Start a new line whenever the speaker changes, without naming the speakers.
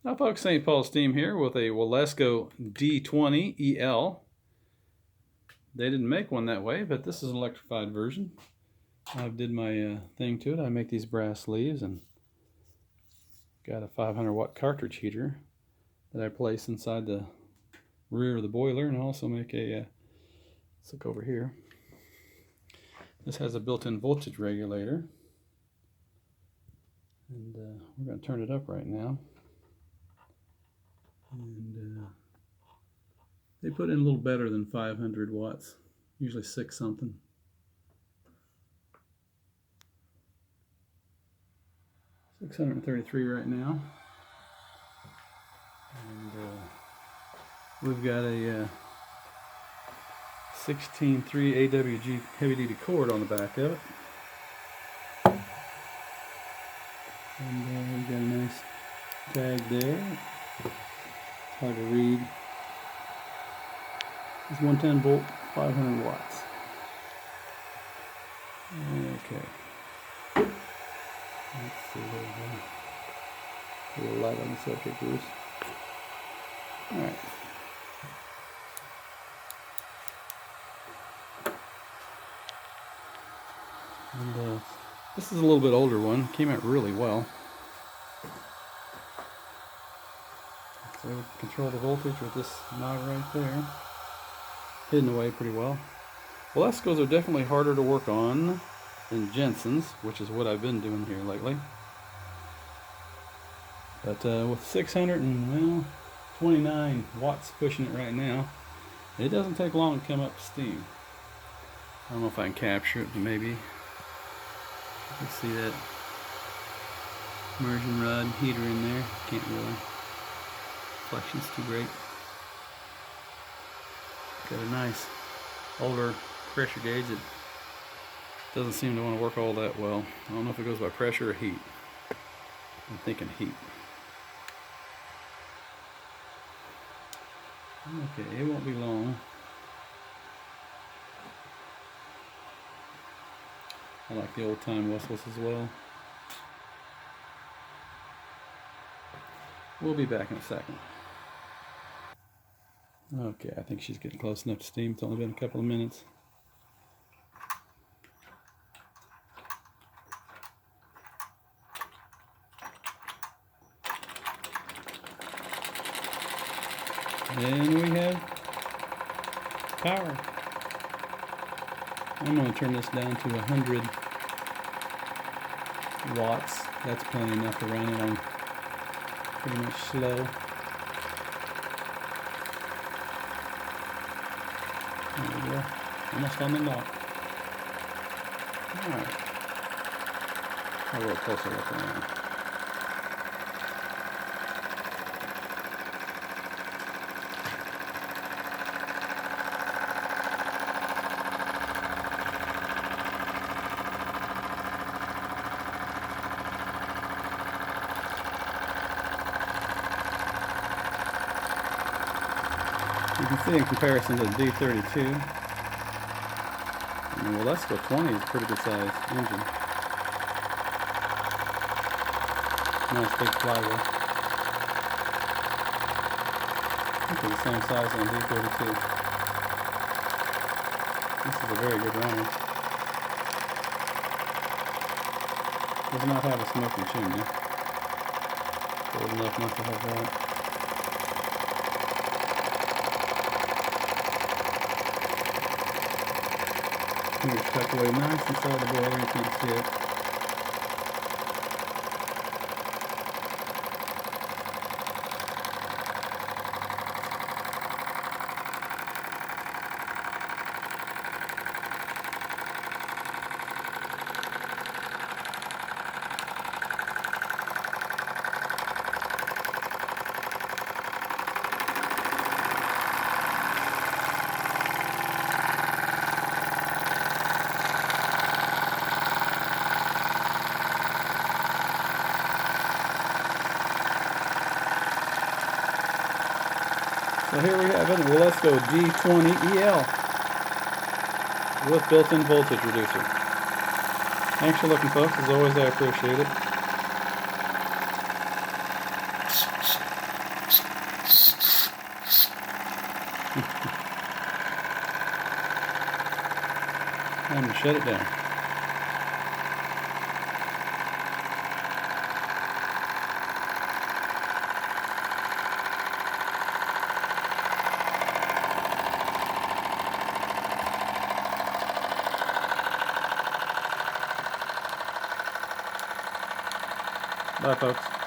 Now folks, St. Paul Steam here with a Wilesco D20EL. They didn't make one that way, but this is an electrified version. I did my thing to it. I make these brass sleeves and got a 500 watt cartridge heater that I place inside the rear of the boiler, and I also make a, let's look over here. This has a built-in voltage regulator, and we're going to turn it up right now. And they put in a little better than 500 watts, usually 6 something. $633 right now. And we've got a 16.3 AWG heavy duty cord on the back of it. And we've got a nice tag there. It's hard to read. It's 110 volt, 500 watts. Okay. Let's see, a little light on the subject, Bruce. Alright. And this is a little bit older one. Came out really well. So we control the voltage with this knob right there. Hidden away pretty well. Wilescos are definitely harder to work on than Jensen's, which is what I've been doing here lately. But with 629 watts pushing it right now, it doesn't take long to come up to steam. I don't know if I can capture it, but maybe. You can see that immersion rod heater in there. Can't really. Reflection's too great. Got a nice older pressure gauge that doesn't seem to want to work all that well. I don't know if it goes by pressure or heat. I'm thinking heat. Okay, it won't be long. I like the old time whistles as well. We'll be back in a second. Okay, I think she's getting close enough to steam. It's only been a couple of minutes. And we have power. I'm going to turn this down to 100 watts. That's plenty enough to run it on pretty much slow. There we go. Almost on the knob. Alright. Have a little closer look around. You can see in comparison to the D32, the Wilesco 20 is a pretty good sized engine. Nice big flywheel. I think they're the same size on the D32. This is a very good runner. Does not have a smoking chimney. Old enough not to have that. It's tucked away nice inside the boiler, you can't see it. So here we have it, a Wilesco D20EL with built-in voltage reducer. Thanks for looking, folks. As always, I appreciate it. Time to shut it down. Bye, folks.